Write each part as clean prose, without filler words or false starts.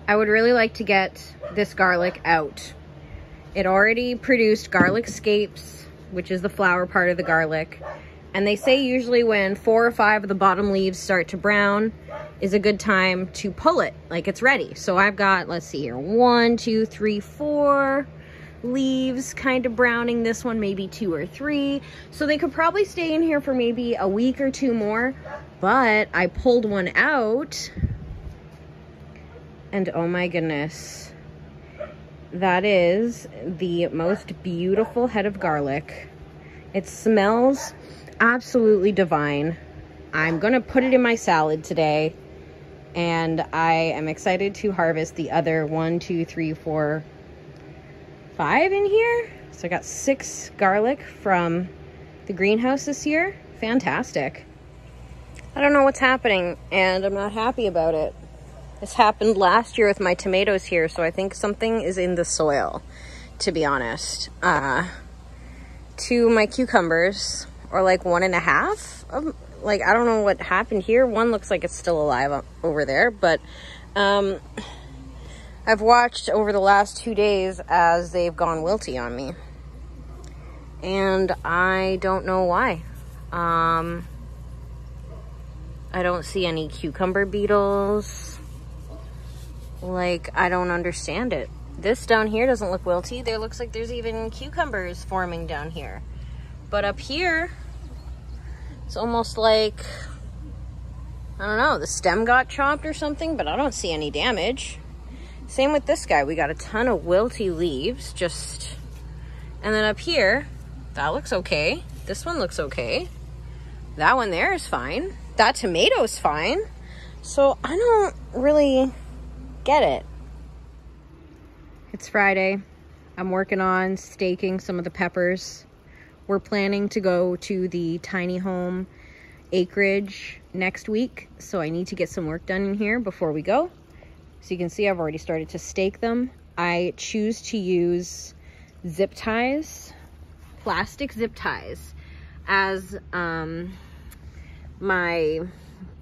I would really like to get this garlic out. It already produced garlic scapes, which is the flower part of the garlic. And they say usually when 4 or 5 of the bottom leaves start to brown is a good time to pull it, like it's ready. So I've got, let's see here, 1, 2, 3, 4 leaves kind of browning. This one maybe 2 or 3. So they could probably stay in here for maybe a week or 2 more. But I pulled one out and oh my goodness, that is the most beautiful head of garlic. It smells absolutely divine. I'm gonna put it in my salad today, and I am excited to harvest the other 1, 2, 3, 4, 5 in here. So I got 6 garlic from the greenhouse this year. Fantastic. I don't know what's happening, and I'm not happy about it. This happened last year with my tomatoes here, so I think something is in the soil, to be honest. To my cucumbers, or like 1.5. Like, I don't know what happened here. One looks like it's still alive over there, but I've watched over the last 2 days as they've gone wilty on me. And I don't know why. I don't see any cucumber beetles. Like, I don't understand it. This down here doesn't look wilty. There looks like there's even cucumbers forming down here. But up here, it's almost like, I don't know, the stem got chopped or something, but I don't see any damage. Same with this guy. We got a ton of wilty leaves, and then up here, that looks okay. This one looks okay. That one there is fine. That tomato's fine. So I don't really get it. It's Friday. I'm working on staking some of the peppers. We're planning to go to the tiny home acreage next week, so I need to get some work done in here before we go. So you can see I've already started to stake them. I choose to use zip ties, plastic zip ties, as my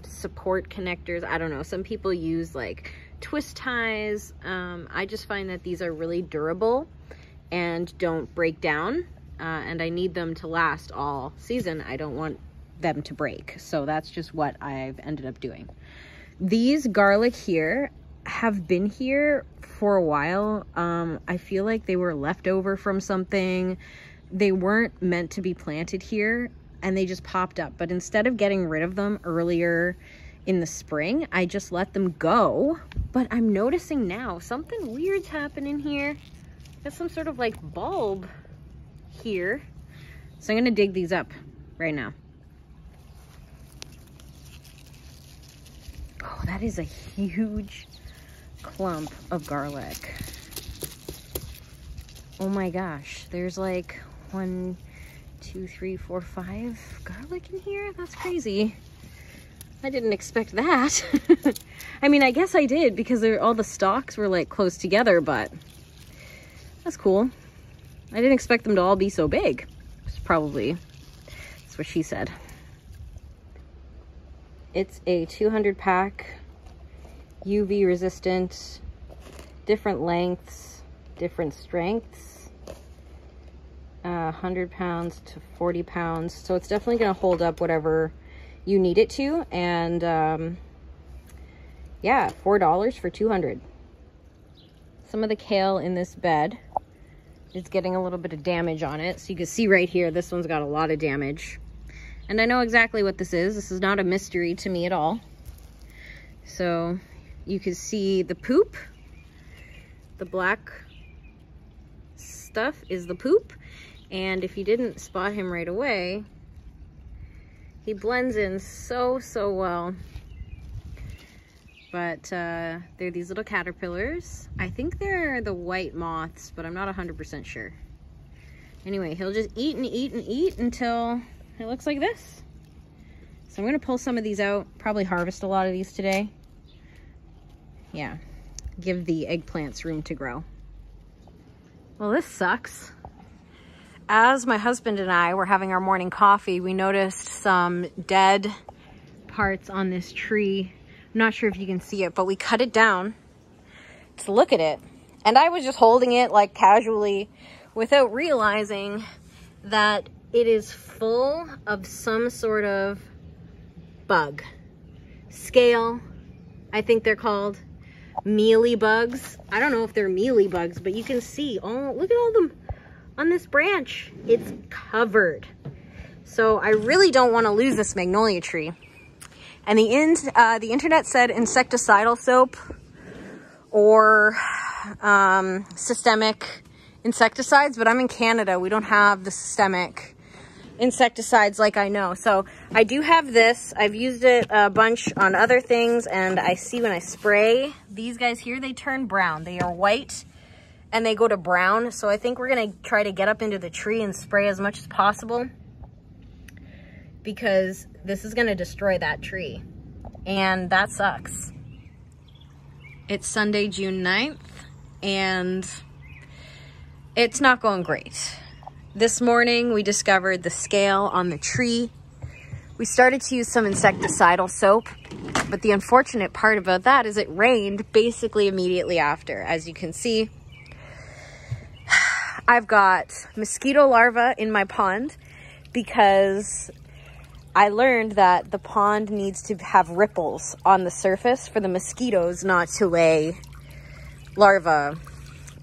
support connectors. I don't know, some people use like twist ties. I just find that these are really durable and don't break down, and I need them to last all season. I don't want them to break, so that's just what I've ended up doing. These garlic here have been here for a while. I feel like they were left over from something. They weren't meant to be planted here, and they just popped up. But instead of getting rid of them earlier in the spring, I just let them go. But I'm noticing now something weird's happening here. There's some sort of like bulb here. So I'm gonna dig these up right now. Oh, that is a huge clump of garlic. Oh my gosh, there's like 1, 2, 3, 4, 5 garlic in here. That's crazy. I didn't expect that. I mean, I guess I did because all the stalks were like close together, but that's cool. I didn't expect them to all be so big. It's probably, that's what she said. It's a 200 pack, UV resistant, different lengths, different strengths, 100 pounds to 40 pounds. So it's definitely going to hold up whatever you need it to. And yeah, $4 for 200. Some of the kale in this bed is getting a little bit of damage on it. So you can see right here, this one's got a lot of damage. And I know exactly what this is. This is not a mystery to me at all. So you can see the poop. The black stuff is the poop. And if you didn't spot him right away, he blends in so well. But they're these little caterpillars. I think they're the white moths, but I'm not 100% sure. Anyway, he'll just eat and eat and eat until it looks like this. So I'm gonna pull some of these out, probably harvest a lot of these today. Yeah, give the eggplants room to grow. Well, this sucks. As my husband and I were having our morning coffee, we noticed some dead parts on this tree. I'm not sure if you can see it, but we cut it down to look at it. And I was just holding it like casually without realizing that it is full of some sort of bug. Scale, I think they're called. Mealy bugs. I don't know if they're mealy bugs, but you can see, oh, look at all them on this branch. It's covered. So I really don't want to lose this magnolia tree. And the internet said insecticidal soap or systemic insecticides, but I'm in Canada. We don't have the systemic insecticides like I know. So I do have this. I've used it a bunch on other things, and I see when I spray these guys here, they turn brown. They are white and they go to brown. So I think we're gonna try to get up into the tree and spray as much as possible, because this is gonna destroy that tree, and that sucks. It's Sunday, June 9th, and it's not going great. This morning, we discovered the scale on the tree. We started to use some insecticidal soap, but the unfortunate part about that is it rained basically immediately after. As you can see, I've got mosquito larvae in my pond because I learned that the pond needs to have ripples on the surface for the mosquitoes not to lay larvae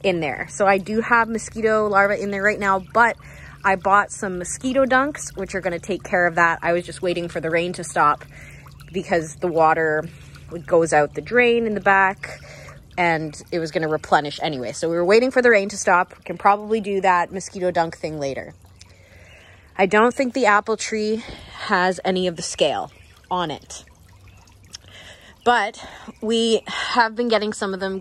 in there. So I do have mosquito larvae in there right now, but I bought some mosquito dunks, which are going to take care of that. I was just waiting for the rain to stop because the water goes out the drain in the back and it was going to replenish anyway. So we were waiting for the rain to stop. We can probably do that mosquito dunk thing later. I don't think the apple tree has any of the scale on it, but we have been getting some of them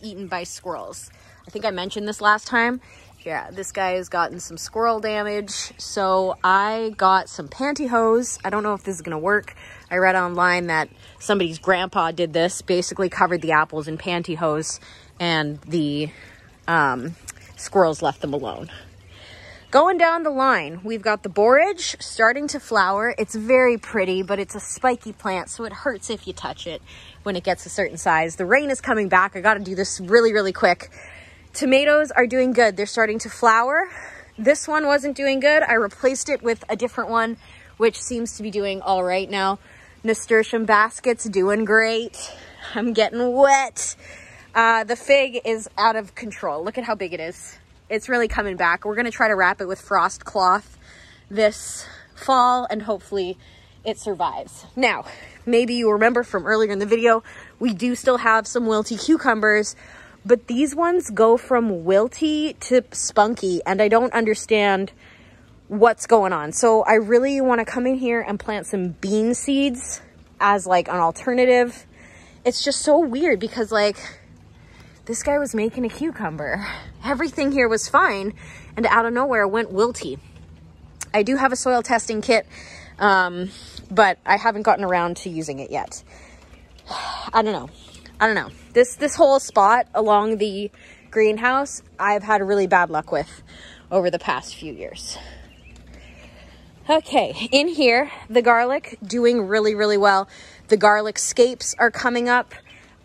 eaten by squirrels. I think I mentioned this last time. Yeah, this guy has gotten some squirrel damage. So I got some pantyhose. I don't know if this is gonna work. I read online that somebody's grandpa did this, basically covered the apples in pantyhose, and the squirrels left them alone. Going down the line, we've got the borage starting to flower. It's very pretty, but it's a spiky plant, so it hurts if you touch it when it gets a certain size. The rain is coming back. I gotta do this really, really quick. Tomatoes are doing good. They're starting to flower. This one wasn't doing good. I replaced it with a different one, which seems to be doing all right now. Nasturtium basket's doing great. I'm getting wet. The fig is out of control. Look at how big it is. It's really coming back. We're gonna try to wrap it with frost cloth this fall, and hopefully it survives. Now, maybe you remember from earlier in the video, we do still have some wilty cucumbers, but these ones go from wilty to spunky, and I don't understand what's going on. So I really want to come in here and plant some bean seeds as like an alternative. It's just so weird because like this guy was making a cucumber. Everything here was fine, and out of nowhere it went wilty. I do have a soil testing kit, but I haven't gotten around to using it yet. I don't know. This whole spot along the greenhouse, I've had really bad luck with over the past few years. Okay, in here, the garlic doing really, really well. The garlic scapes are coming up.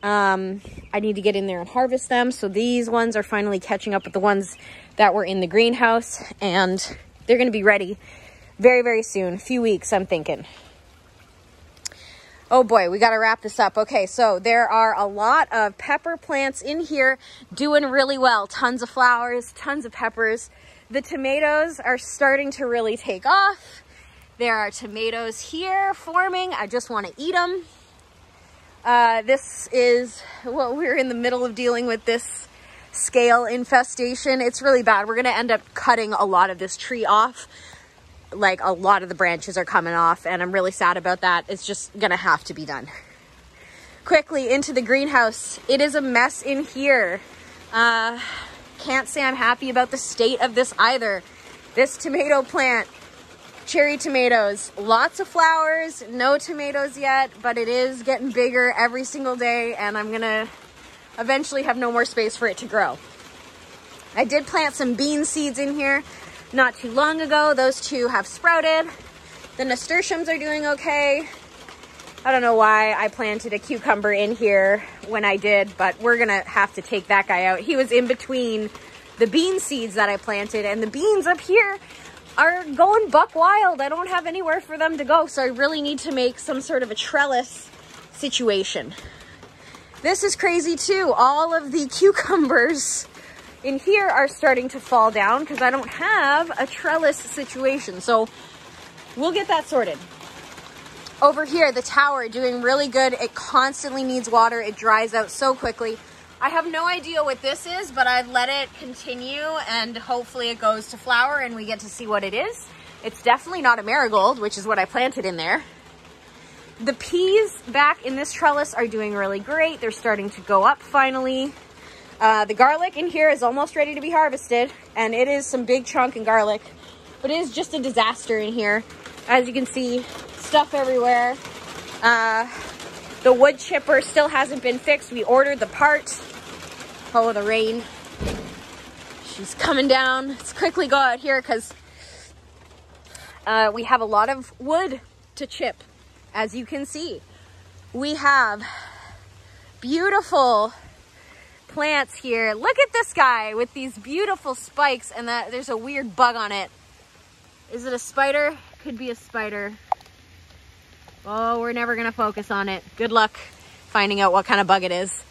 I need to get in there and harvest them. So these ones are finally catching up with the ones that were in the greenhouse, and they're going to be ready very, very soon. A few weeks, I'm thinking. Oh boy, we got to wrap this up. Okay, so there are a lot of pepper plants in here doing really well. Tons of flowers, tons of peppers. The tomatoes are starting to really take off. There are tomatoes here forming. I just want to eat them. This is what we're in the middle of dealing with, this scale infestation. It's really bad. We're going to end up cutting a lot of this tree off. Like a lot of the branches are coming off, and I'm really sad about that. It's just gonna have to be done. Quickly into the greenhouse. It is a mess in here. Can't say I'm happy about the state of this either. This tomato plant, cherry tomatoes, lots of flowers, no tomatoes yet, but it is getting bigger every single day, and I'm gonna eventually have no more space for it to grow. I did plant some bean seeds in here not too long ago. Those two have sprouted. The nasturtiums are doing okay. I don't know why I planted a cucumber in here when I did, but we're gonna have to take that guy out. He was in between the bean seeds that I planted, and the beans up here are going buck wild. I don't have anywhere for them to go, so I really need to make some sort of a trellis situation. This is crazy too. All of the cucumbers in here are starting to fall down because I don't have a trellis situation. So we'll get that sorted. Over here, the tower doing really good. It constantly needs water. It dries out so quickly. I have no idea what this is, but I've let it continue and hopefully it goes to flower and we get to see what it is. It's definitely not a marigold, which is what I planted in there. The peas back in this trellis are doing really great. They're starting to go up finally. The garlic in here is almost ready to be harvested, and it is some big chunk in garlic, but it is just a disaster in here. As you can see, stuff everywhere. The wood chipper still hasn't been fixed. We ordered the part. Oh, the rain. She's coming down. Let's quickly go out here because we have a lot of wood to chip. As you can see, we have beautiful plants here. Look at this guy with these beautiful spikes, and that there's a weird bug on it. Is it a spider? Could be a spider. Oh, we're never gonna focus on it. Good luck finding out what kind of bug it is.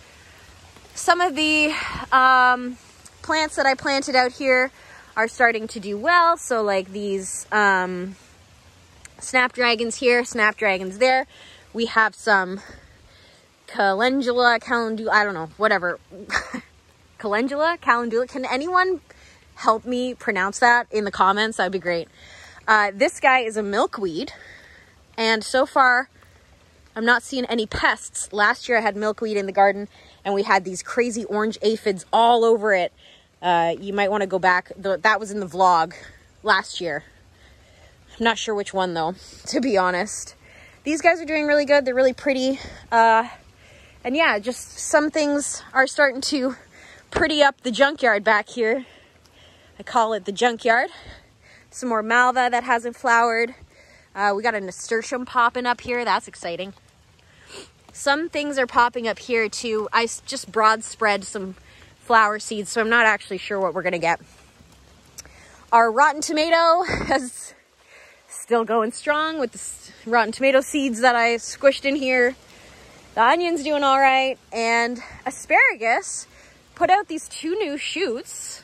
Some of the plants that I planted out here are starting to do well. So like these snapdragons here, snapdragons there. We have some calendula, I don't know, whatever. Calendula. Can anyone help me pronounce that in the comments? That'd be great. This guy is a milkweed, and so far I'm not seeing any pests. Last year I had milkweed in the garden and we had these crazy orange aphids all over it. You might want to go back. That was in the vlog last year. I'm not sure which one though, to be honest. These guys are doing really good. They're really pretty. And yeah, just some things are starting to pretty up the junkyard back here. I call it the junkyard. Some more malva that hasn't flowered. We got a nasturtium popping up here. That's exciting. Some things are popping up here too. I just broad spread some flower seeds, so I'm not actually sure what we're gonna get. Our rotten tomato is still going strong with the rotten tomato seeds that I squished in here. The onion's doing all right, and asparagus put out these 2 new shoots,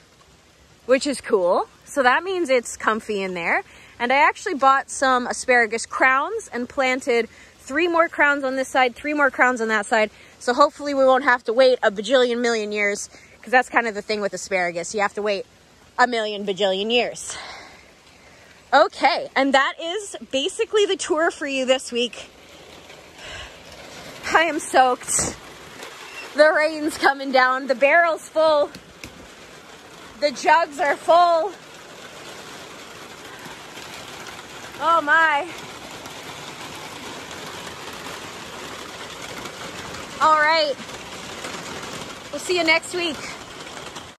which is cool. So that means it's comfy in there. And I actually bought some asparagus crowns and planted 3 more crowns on this side, 3 more crowns on that side. So hopefully we won't have to wait a bajillion million years, because that's kind of the thing with asparagus. You have to wait a million bajillion years. Okay, and that is basically the tour for you this week. I am soaked. The rain's coming down. The barrel's full. The jugs are full. Oh my. All right. We'll see you next week.